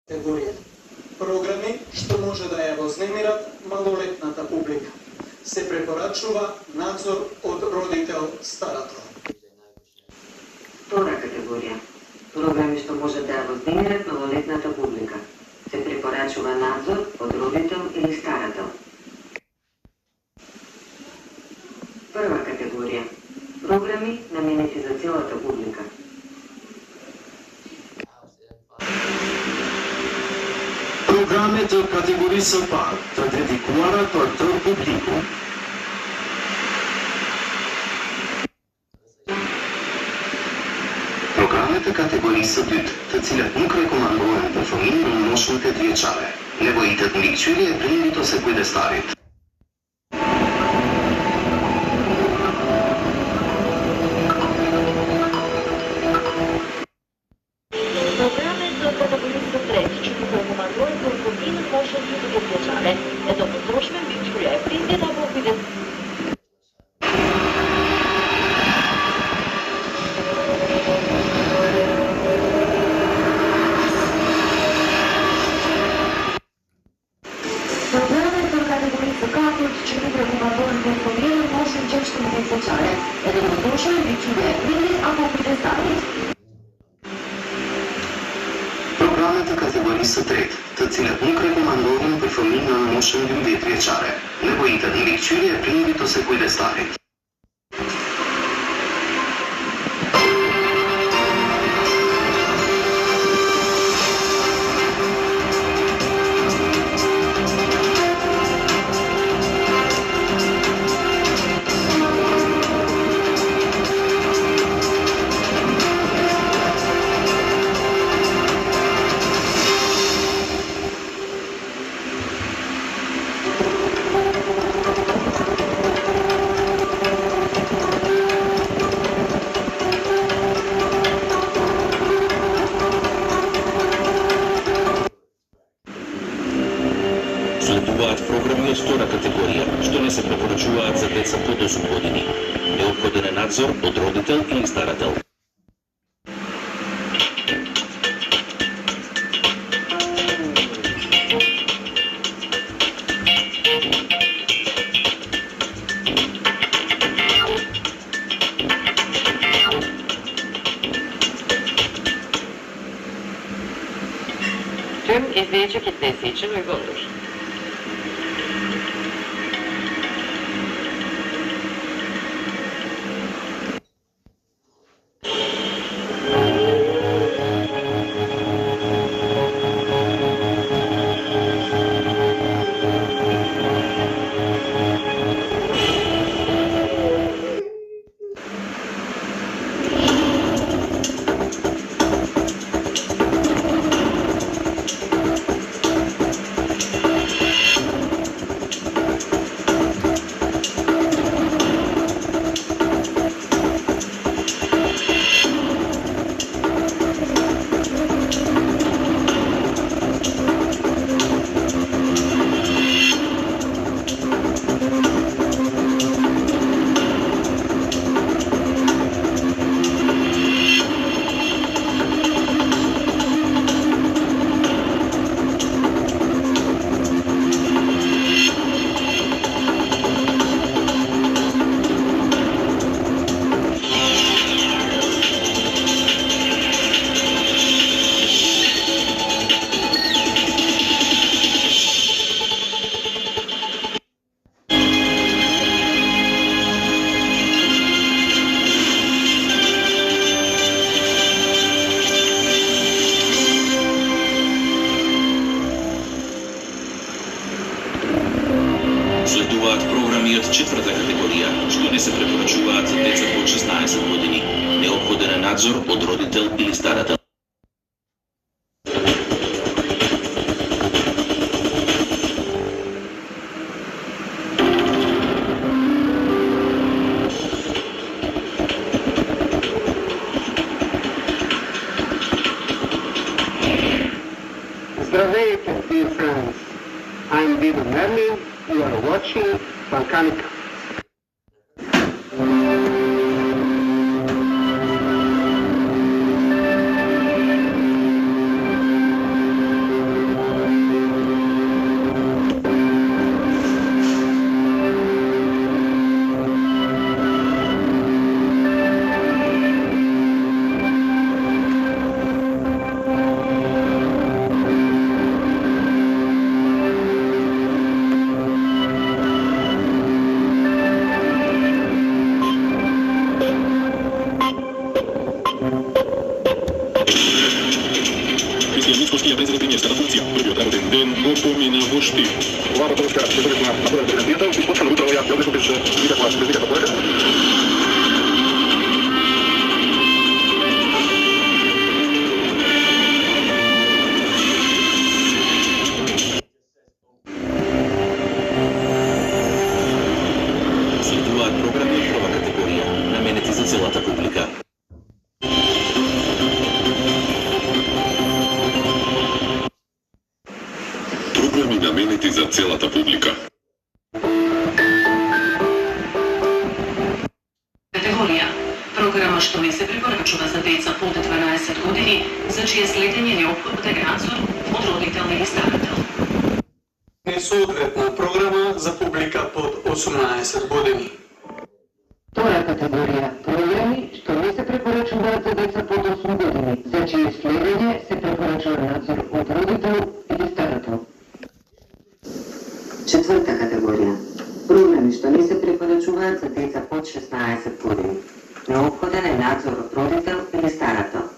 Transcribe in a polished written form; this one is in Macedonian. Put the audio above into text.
категорија. Програми што може да ја вознемират малолетната публика. Се препорачува надзор од родител-старател. Втора категорија. Програми што може да ја вознемират малолетната публика. Се препорачува надзор од родител или старател. Прва категорија. Програми наменети за целата публика. Програмите од категорија СПА се дедикуваат од тол публику. Програмите категорија СБ се целат микрокомандуване по фамилија на ношните диечаре. Невоите личули е примито се кој да старит. Програмите категорија се трет, те целат микрокомандуване по фамилија на ношните диечаре. Невоите личули е примито се кој да старит. Следуваат програми од втора категорија, што не се препорачуваат за деца под 8 години. Неопходен е надзор од родител или старател. Tüm izleyici kitlesi için uygundur. Следуваат програми од четврта категорија, што не се препорачуваат за деца под 16 години. Неопходен е надзор од родител или старател. Здравейте, dear friends. I'm Dino Merlin. You are watching Balkanica. Московскија презревенијската функција. Првиот работен ден го помина во штип. Оваа точка ќе бъде на превенцијата и почна утро ја обично без никаква порека. Следуваат програми од прва категорија, наменети за целата публика. Програми наменети за целата публика. Категорија. Програма што не се препорачува за деца под 12 години, за чие следење неопходен надзор од родител или старател. Несоодветна програма за публика под 18 години. Втора категорија. Програми што не се препорачуваат за деца под 8 години, за чие следење се препорачува надзор од родител или старател. Четврта категорија. Програми што не се препорачуваат за деца под 16 години. Неопходен е надзор од родител или старател.